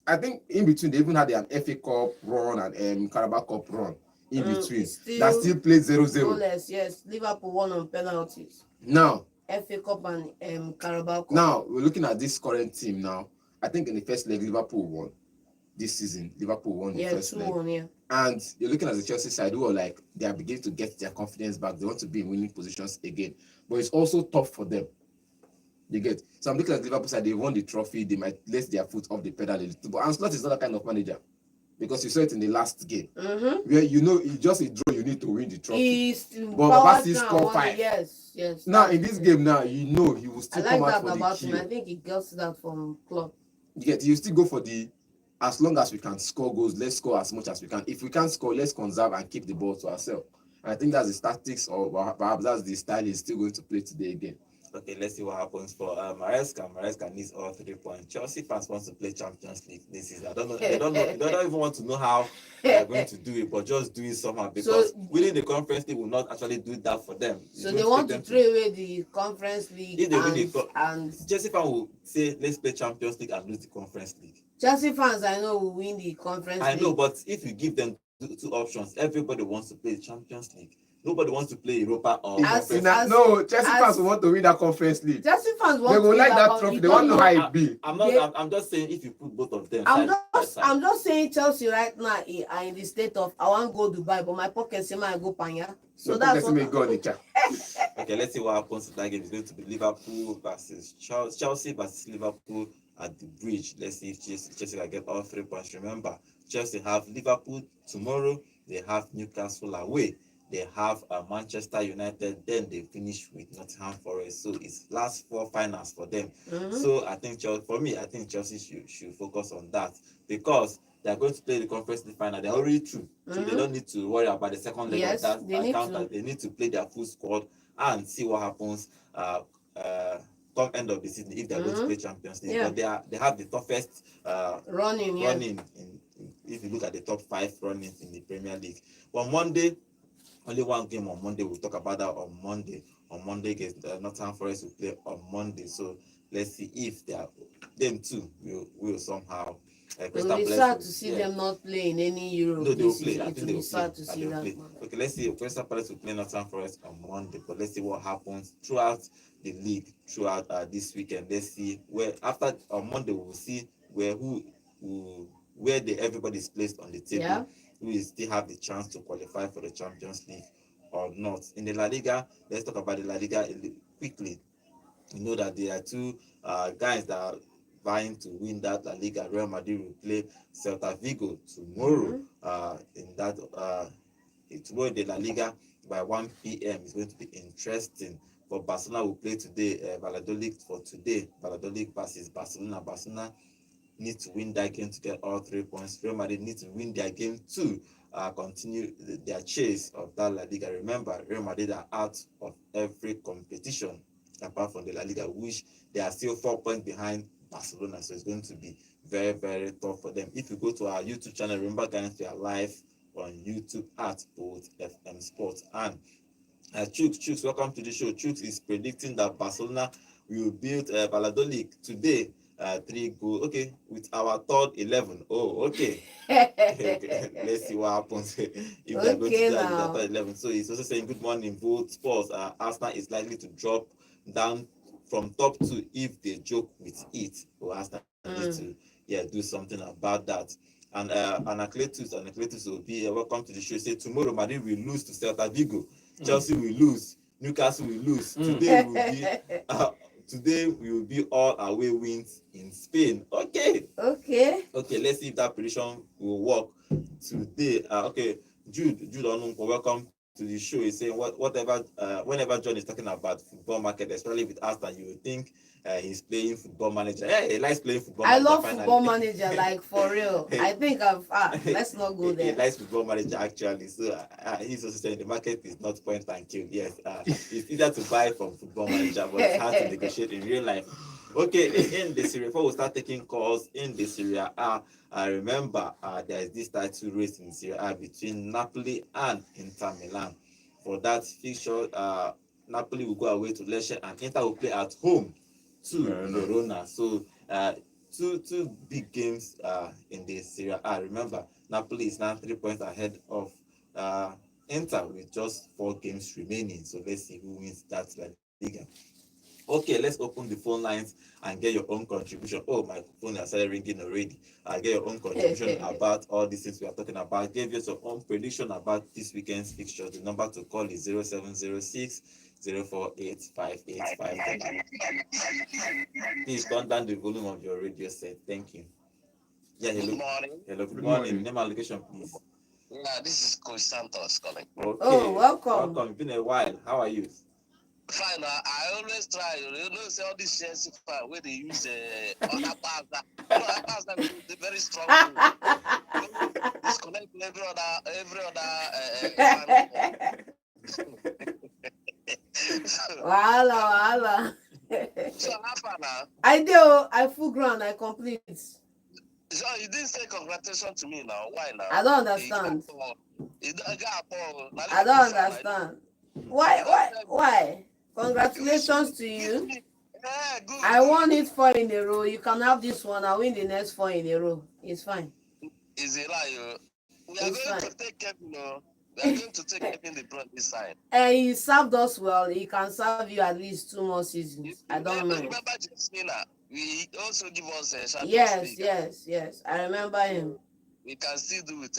I think in between they even had an FA Cup run and Carabao Cup run in between. That still played 0-0. Yes, Liverpool won on penalties. Now, FA Cup and Carabao Cup. Now we're looking at this current team now. I think in the first leg, Liverpool won. This season, Liverpool won the first leg. 2-1, yeah. And you're looking at the Chelsea side who are like they are beginning to get their confidence back. They want to be in winning positions again. But it's also tough for them. You get. So I'm looking at the Liverpool side, they won the trophy, they might let their foot off the pedal a little. But Ancelotti is not that kind of manager. Because you saw it in the last game. Where it's just a draw, you need to win the trophy. But Baba still scored 5. Yes. Now in this game now, he will still come out for the kill. I think he gets that from club. You still go for as long as we can score goals, let's score as much as we can. If we can't score, let's conserve and keep the ball to ourselves. And I think that's the tactics, or perhaps that's the style he's still going to play today again. Okay, let's see what happens for Maresca. Maresca needs all 3 points. Chelsea fans want to play Champions League this season. I don't know. They don't even want to know how they are going to do it, but just do it somehow because winning the Conference League will not actually do that for them. So they want to throw away the Conference League. If they win and Chelsea fans will say, "Let's play Champions League and lose the Conference League." Chelsea fans, I know, will win the Conference League. I know, but if you give them two options, everybody wants to play the Champions League. Nobody wants to play Europa or Chelsea fans want to win that Conference League. Chelsea fans want they will like that trophy. They want to know how it be. I'm just saying if you put both of them. I'm just saying Chelsea right now are in the state of I want to go Dubai, but my pocket say I go Panya. So that's what go on. Okay, let's see what happens in that game. It's going to be Liverpool versus Chelsea versus Liverpool at the Bridge. Let's see if Chelsea can get all 3 points. Remember, Chelsea have Liverpool tomorrow. They have Newcastle away. They have Manchester United, then they finish with Nottingham Forest. So it's last 4 finals for them. So I think Chelsea should focus on that because they are going to play the Conference League final. They're already through. So they don't need to worry about the second leg of that encounter. They need to play their full squad and see what happens come end of the season if they're going to play Champions League. But they have the toughest running. If you look at the top 5 runnings in the Premier League. But Monday, only one game on Monday. We'll talk about that on Monday. On Monday, against Nottingham Forest will play on Monday. So let's see if them too will somehow. It will be sad to see them not play in any Europe. No, they will play. I think they will sad to see that. Okay, let's see. Crystal Palace will play Nottingham Forest on Monday, but let's see what happens throughout the league throughout this weekend. Let's see on Monday we'll see where everybody's placed on the table. Who will still have the chance to qualify for the Champions League or not. In the La Liga, let's talk about the La Liga quickly. You know that there are two guys that are vying to win that La Liga. Real Madrid will play Celta Vigo tomorrow. Tomorrow in the La Liga by 1 p.m. It's going to be interesting. But Barcelona will play today. Valladolid for today. Valladolid versus Barcelona. Barcelona need to win that game to get all 3 points. Real Madrid need to win their game to continue their chase of that La Liga. Remember, Real Madrid are out of every competition apart from the La Liga, which they are still 4 points behind Barcelona. So it's going to be very, very tough for them. If you go to our YouTube channel, remember guys, we are live on YouTube at Both FM Sports. And Chooks, welcome to the show. Chooks is predicting that Barcelona will beat Valladolid today. 3 goals. Okay, with our third 11. Oh, okay. Let's see what happens if they're going to do that with the third 11. So he's also saying good morning, Both Sports. Arsenal is likely to drop down from top 2 if they joke with it. So Arsenal needs to do something about that. And Anacletus will be welcome to the show. Say tomorrow Madrid will lose to Celta Vigo. Chelsea will lose. Newcastle will lose. Today we will be all away wins in Spain. Okay. Let's see if that prediction will work today. Jude Onunko, welcome to the show. He's saying whenever John is talking about football market, especially with Arsenal, you would think he's playing Football Manager. He likes playing Football Manager. I love Football Manager, like for real. I think let's not go there. He likes Football Manager actually. So he's also saying the market is not point and kill. Yes, it's easier to buy from Football Manager, but it's hard to negotiate in real life. Okay, in the Serie, before we start taking calls in the Serie A, I remember there is this title race in Serie A between Napoli and Inter Milan. For that fixture, Napoli will go away to Lecce and Inter will play at home to Verona. So two big games in the Serie A. Remember, Napoli is now 3 points ahead of Inter with just 4 games remaining. So let's see who wins that La Liga. Okay, let's open the phone lines and get your own contribution. Oh, my phone has started ringing already. Get your own contribution about all these things we are talking about. Give us your own prediction about this weekend's fixture. The number to call is 0706 048 5859. Please turn down the volume of your radio set. Thank you. Yeah, hello. Good morning. Hello, good morning. Name and location, please. Yeah, this is Coach Santos calling. Okay. Oh, welcome. It's been a while. How are you? Fine. I always try. Say all these Chelsea fans where they use other pass that. Other pass that they're very strong. Disconnect every other. Wahala. So how far now? I full ground. I complete. So you didn't say congratulations to me now. Why now? I don't understand. I don't understand. Why? Congratulations to you. Yeah, good. I won it 4 in a row. You can have this one. I'll win the next 4 in a row. It's fine. Is it lie? We are It's going fine. to take Kevin. We are going to take Kevin the Brown this side. And he served us well. He can serve you at least 2 more seasons. I don't know. Remember Jasmina? We also give us a Champions League. Yes. I remember him. We can still do with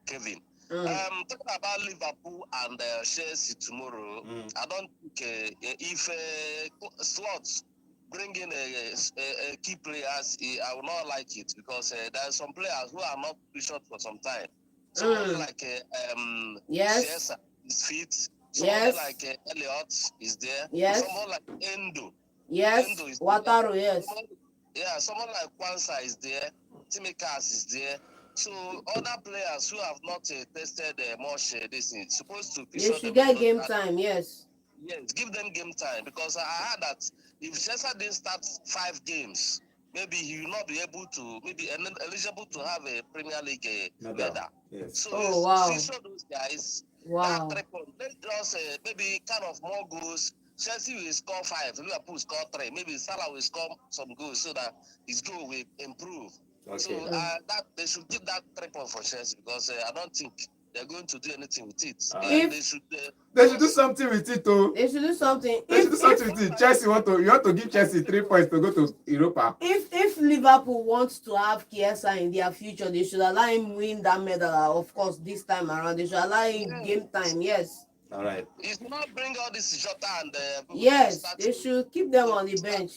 Kevin. Talking about Liverpool and Chelsea tomorrow, I don't think if slots bring in a key players, I will not like it because there are some players who are not too short for some time. Someone like Yes. Chiesa is fit. Yes. Someone like Elliott is there. Yes. Someone like Endo. Yes. Endo is Wataru, there. yes. Someone like Kwanzaa is there. Timikas is there. So other players who have not tested much this is supposed to They should get game time, yes. Yes, give them game time because I heard that if Chelsea didn't start 5 games, maybe he will not be able to, maybe eligible to have a Premier League medal. Yes. So Oh, wow. show those guys Wow. that record. Let's just maybe kind of more goals. Chelsea will score 5, Liverpool will score 3. Maybe Salah will score some goals so that his goal will improve. So Okay. that they should give that 3 points for Chelsea because I don't think they're going to do anything with it. If- They should do something with it, though. They should do something. They should do something with it. Chelsea you want to give Chelsea 3 points to go to Europa. If Liverpool wants to have Chiesa in their future, they should allow him win that medal. Of course, this time around, they should allow him game time. Yes. All right. He should not bring all this Jota and Yes, they should keep them on the bench.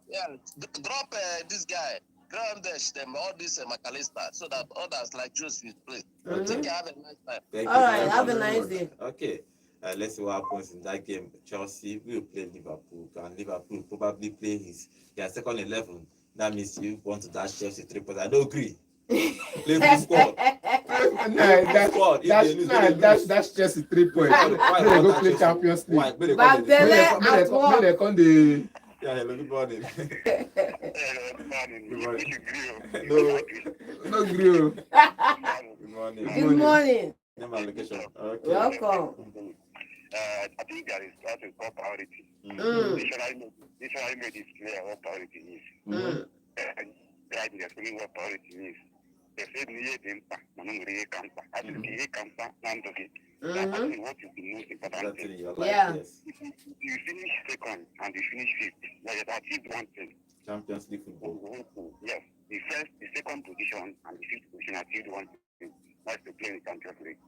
Yeah, drop this guy. Groundish them all this McAllister so that others like Jose will play. Mhm. Take care, have a nice time. Thank All you right, very have a much. nice day. Okay. Let's see what happens in that game. Chelsea will play Liverpool, and Liverpool probably play their second 11. That means you want to dash Chelsea 3 points. I don't agree. Play full squad. That's Chelsea 3 points. Why They go not play Chelsea? Champions Why? League. May they Back call it- then, May at work. they come the Yeah, hello, good morning. no grill. Good morning. Good morning. Name and location. Okay. Welcome. I think there is that is top priority. Nationally made this clear what priority is. Right, they're saying what priority is. They said near the impact, Manumri Campa. I think the Campa, Nandoki. That's what is the most important That's thing. in your life. Yeah. Yes. You finish second and you finish fifth. You have achieved one thing. Champions League football. Yes, the first, the second position and the fifth position achieved one thing. That's to play in the Champions League.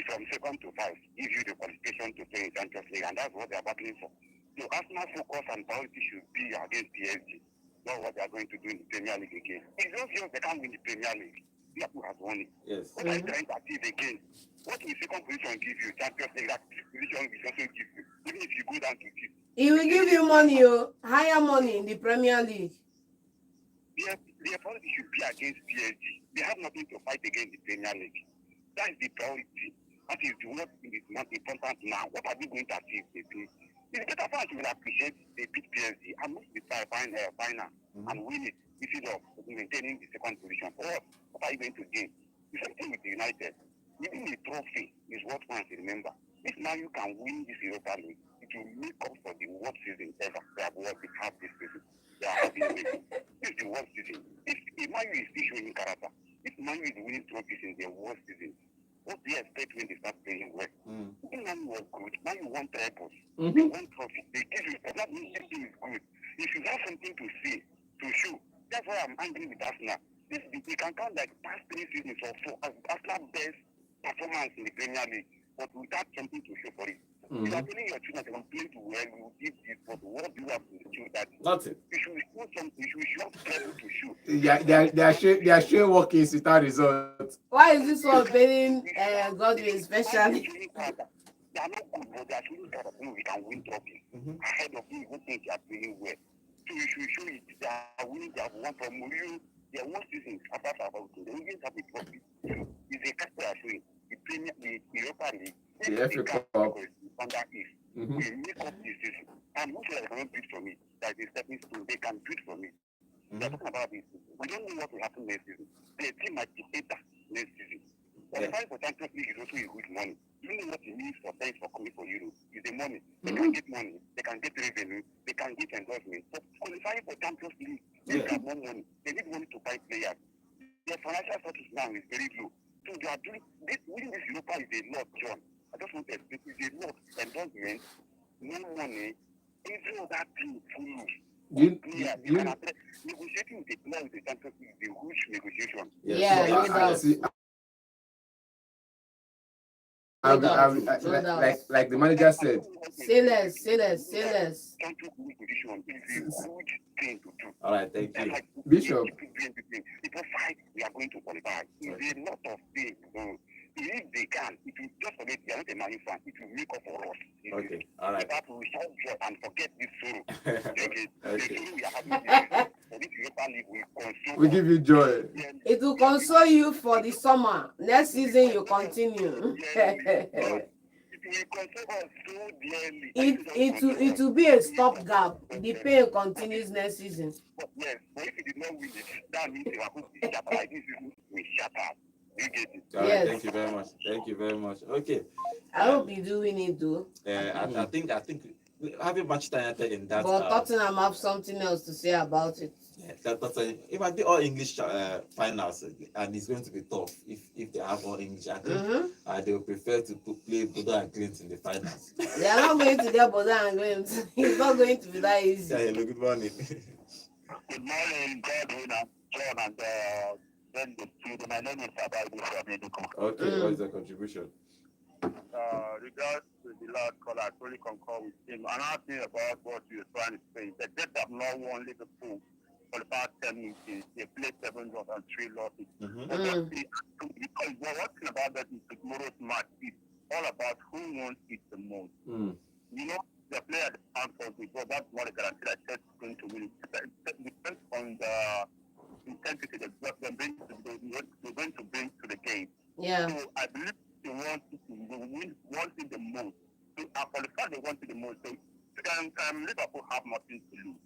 From second to 5 gives you the qualification to play in Champions League, and that's what they are battling for. So Arsenal focus and priority should be against PSG, not what they are going to do in the Premier League again. It's not just they can't win the Premier League. Liverpool has won it. Yes. What are you trying to achieve again? What will second position give you? Champions League, that position will also give you. Even if you go down to 5th. He will give you money, higher money in the Premier League. Their priority should be against PSG. They have nothing to fight against the Premier League. That is the priority. That is what is not important now. What are they going to achieve? It's better for us to appreciate they beat PSG and move the final and win it instead of maintaining the second position. Or what are you going to gain? The same thing with the United. Even the trophy is what fans remember. If now you can win this Europa League, it will make up for the worst season ever they have this season. They are having this is the worst season. If Man U is still showing character, if Man U is winning trophies in their worst season, what do you expect when they start playing well? When Man U was good, Man U won trebles, they won trophies, they give you that means everything is good. If you have something to say, to show, that's why I'm angry with Arsenal. They can count like past 3 seasons or 4 as Arsenal's best performance in the Premier League, but without something to show for it. You are telling your children they can play too well, you will give this, but what do you have to show that? Nothing. You should show something, you should show treble to show. They are showing workings without results. Why is this one paying Godwin especially? They are not good, but they are showing that we can win trophies. Ahead of you, who think they are playing well. So you should show it. They are winning, they have won from Mourinho. Their one season after about it. They even have a trophy. So it's a cast they are showing. The Premier League, the Europa League, The FA Cup. under it. We make up this season. And who said they cannot beat from it? That is stepping stone. They can beat from it. They're talking about this. We don't know what will happen next season. The team might be better next season. Qualifying for Champions League is also a good money. You know what it means for players for coming for Europe? It's the money. They can get money. They can get revenue. They can get endorsement. But qualifying for Champions League, they have more money. They need money to buy players. Their financial status now is very low. So they are doing this. Winning this Europa is a lot, John. I just want to explain. It's a lot. Endorsement, more money. Every other thing follows. Negotiating with the player with the Champions League is a huge negotiation. Yeah, no doubt. Like the manager said. Say less. Champions League position is a huge thing to do. All right, thank you. Like, Bishop. People fight, we are going to qualify. It's a lot of things. So if they can, it will just forget they are not a Man U fan. It will make up for us. Okay, all right. We have to resolve joy and forget this sorrow. Okay. The Okay. sorrow we are having for this Europa League will console. We give you joy. It will console you for the summer. Next season, you continue. It will console us so dearly. It will be a stopgap. The pain continues next season. Yes, but if he did not win it, that means Liverpool will shatter. Like this season, we shatter. You get it? All right, Yes. thank you very much. Thank you very much. Okay. I hope you do win it though. I think having Manchester United in that. But Tottenham have something else to say about it. Yeah, it might be all English finals, and it's going to be tough if they have all English. I think they will prefer to play Bodo and Clint in the finals. They are not going to get Bodo and Clint. It's not going to be that easy. Yeah, hello, good morning. Good morning, Godwin and John and then the student. My name is Abadi from Enugu. Okay, what is the contribution? Regards to the last caller, I totally concur with him. Another thing about what you're trying to say, the Jets have not won Liverpool for the past 10 meetings. They played 7 draws and 3 losses. Because one thing about that is tomorrow's match is all about who wants it the most. You know, the player at the Stanford, well, that's what I guarantee that Jets is going to win. It depends on the intensity that they're going to bring to the game. Yeah. So I believe they want it the most. So for the fact they want it the most, so Liverpool have nothing to lose.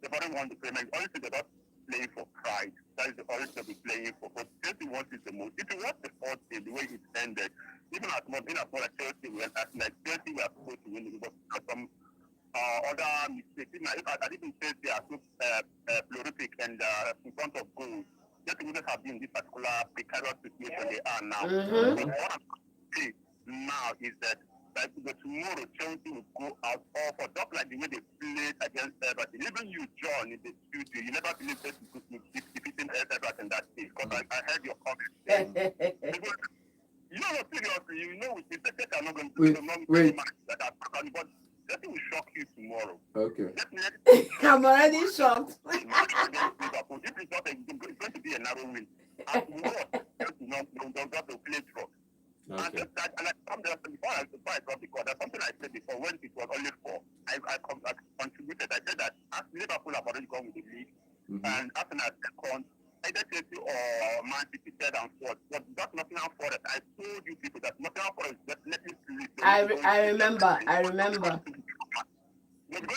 They've already won the Premier League. Honestly, they're not playing for pride. That is the only thing they'll be playing for. But Chelsea wants it the most. If you watch the fourth game, the way it ended, even as much as Chelsea were Chelsea were supposed to win it, because some other mistakes. I didn't say they are so prolific and in front of goals. Chelsea wouldn't have been in this particular precarious situation they are now. But what I'm saying now is that tomorrow Chelsea will go out all for just like the way they played against Everton. Even you, John, in the studio, you never believed that you could defeating Everton that day, because I heard your comments. You know, seriously, you know, the Celtics are not going to do the wait. match that are talking, but Chelsea will shock you tomorrow. Okay. I'm already shocked. If it's not it's going to be a narrow win. At worst, Chelsea don't got to play draw. Okay. And I come there before I got the call. That's something I said before when it was only 4. I contributed. I said that as Liverpool have already gone with the league, and Arsenal second, either Chelsea or Man City third and fourth. But that's Nottingham Forest. I told you people that Nottingham Forest definitely sleep. I remember. They're going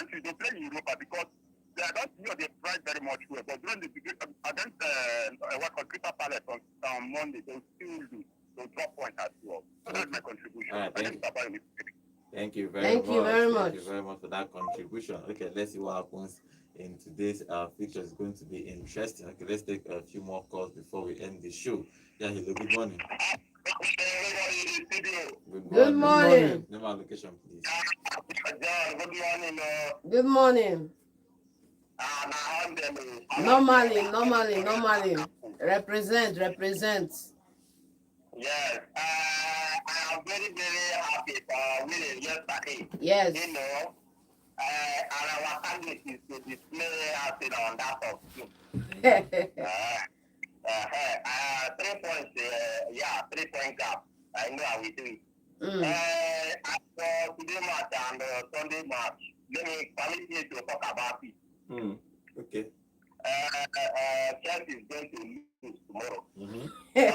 to play in Europa because they are not they tried very much well. But during the against Crystal Palace on Monday, they'll still lose. So drop point as well. So that's my contribution. All right, thank you very much. Thank you very much for that contribution. Okay, let's see what happens in today's picture. Is going to be interesting. Okay, let's take a few more calls before we end the show. Yeah, hello, good morning. Good morning. Name and location, please. Good morning. Good morning. Normally. Represent. Yes, I am very, very happy for winning yesterday. Yes. You know, and our target is to display us on that of you. 3 points, 3-point gap. I know how we do it. As for today match and Sunday match, permit me to talk about it. Okay. Chelsea is going to lose tomorrow. Yeah.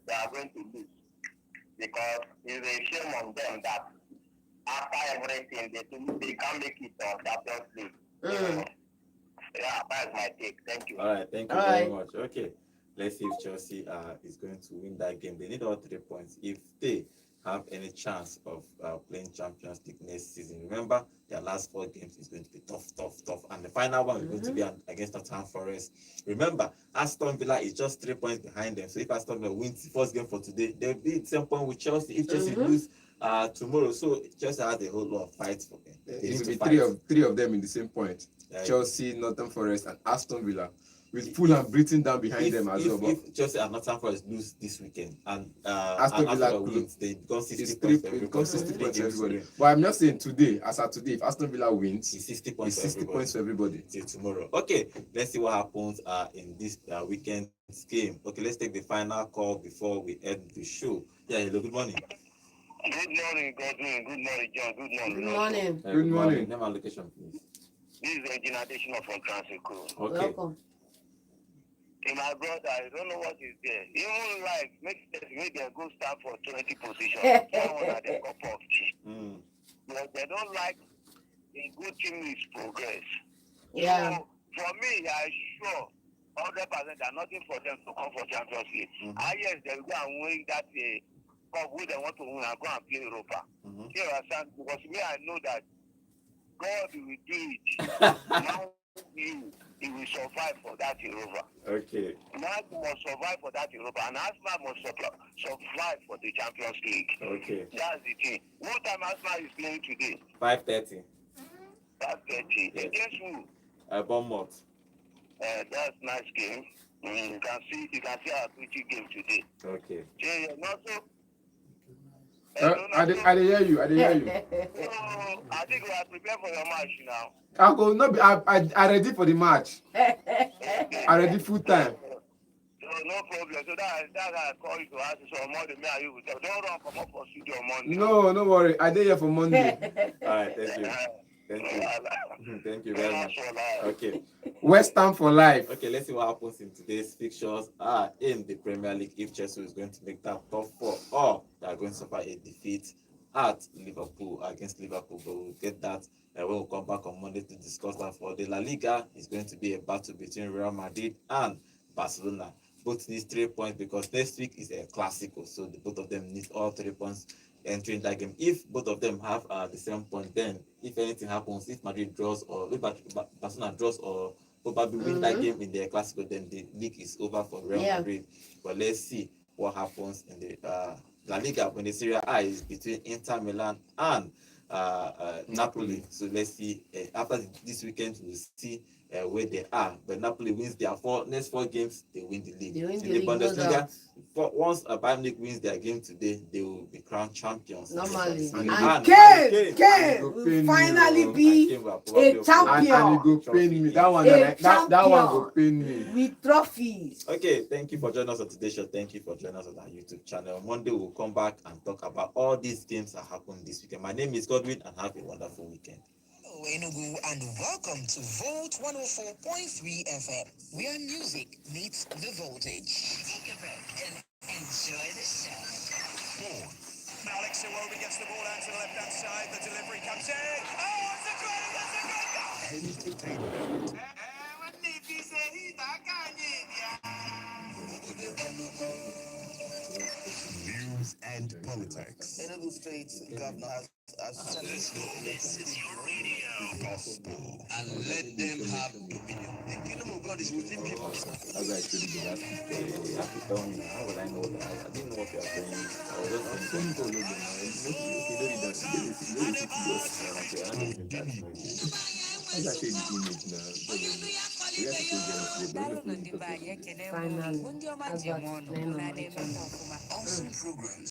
They are going to lose because it's a shame on them that after everything they can't make it on Champions League. That's my take. Thank you. All right, thank you very much. Okay, let's see if Chelsea is going to win that game. They need all 3 points if they have any chance of playing Champions League next season. Remember, their last 4 games is going to be tough, and the final one is going to be against Nottingham Forest. Remember, Aston Villa is just 3 points behind them. So if Aston Villa wins the first game for today, they'll be at the same point with Chelsea. If Chelsea lose tomorrow, so Chelsea has a whole lot of fights for them. It will be three of them in the same point. Chelsea, Nottingham Forest, and Aston Villa, with Fulham breathing down behind them as well. If Chelsea and Nottingham Forest lose this weekend and Aston Villa wins, they become 60 points for everybody. But I'm not saying today, as of today, if Aston Villa wins, it's 60 points, points for everybody. Till tomorrow. Okay, let's see what happens in this weekend's game. Okay, let's take the final call before we end the show. Yeah, hello, good morning. Good morning, Godwin. Good morning, John. Good morning. Good morning. Good morning. Name and location, please. This is Regina Additional from Transco. Okay. Welcome. my brother, I don't know what is there. Even like make them go stand for 20 positions. Someone at the cup of tea. But they don't like a good team is progress. Yeah. So for me, I sure 100% that nothing for them to come for Champions League. Yes, they will go and win that cup who they want to win and go and play Europa. You understand? Because me, I know that God will do it. Now he will survive for that Europa. Okay. Now he must survive for that Europa, and Arsenal must survive for the Champions League. Okay. That's the thing. What time Arsenal is playing today? 5:30. 5:30. Yes. Against who? Bournemouth. That's nice game. You can see our pretty game today. Okay. Yeah, not so. I dey hear you. So, I think we are prepared for your match now. I go not be. I ready for the match. I ready full time. So no problem. So that I call you to ask you some Monday. Me and you don't run come up for studio on Monday. No worry. I dey here for Monday. All right. Thank you. Thank you. Thank you very much. Okay. West Ham for life. Okay, let's see what happens in today's fixtures. In the Premier League, if Chelsea is going to make that top four, or they are going to suffer a defeat at Liverpool against Liverpool, but we'll get that when we'll come back on Monday to discuss that. For the La Liga, it's going to be a battle between Real Madrid and Barcelona. Both need 3 points because next week is a Clásico, so both of them need all 3 points entering that game. If both of them have the same point, then if anything happens, if Madrid draws or if Barcelona draws or probably win that game in the Clásico, then the league is over for Real Madrid. But let's see what happens in the La Liga when the Serie A is between Inter Milan and Napoli. So let's see after this weekend we'll see where they are. But Napoli wins their next four games, they win the league. They win in the the league, no Bundesliga, doubt. once Bayern Munich wins their game today, they will be crowned champions. Normally. And And Kane Kane go will pain me, finally oh. be a champion. And he go pain me. That one go pain me. with trophies. Okay, thank you for joining us on today's show. Thank you for joining us on our YouTube channel. Monday we'll come back and talk about all these games that happened this weekend. My name is Godwin, and have a wonderful weekend. Hello, Enugu, and welcome to Volt 104.3 FM, where music meets the voltage. Take a break and enjoy the show. Alex Iwobi gets the ball out to the left-hand side. The delivery comes in. Oh, it's a great goal! News and politics. Enugu State Governor has This is your radio. Gospel. and let them have opinion. The kingdom of God is within people. As I said, you have to tell me how would I know that? I didn't know what you are saying. I was just saying to you. As I said, the image now. We have to change them. Finally, as what Awesome programs.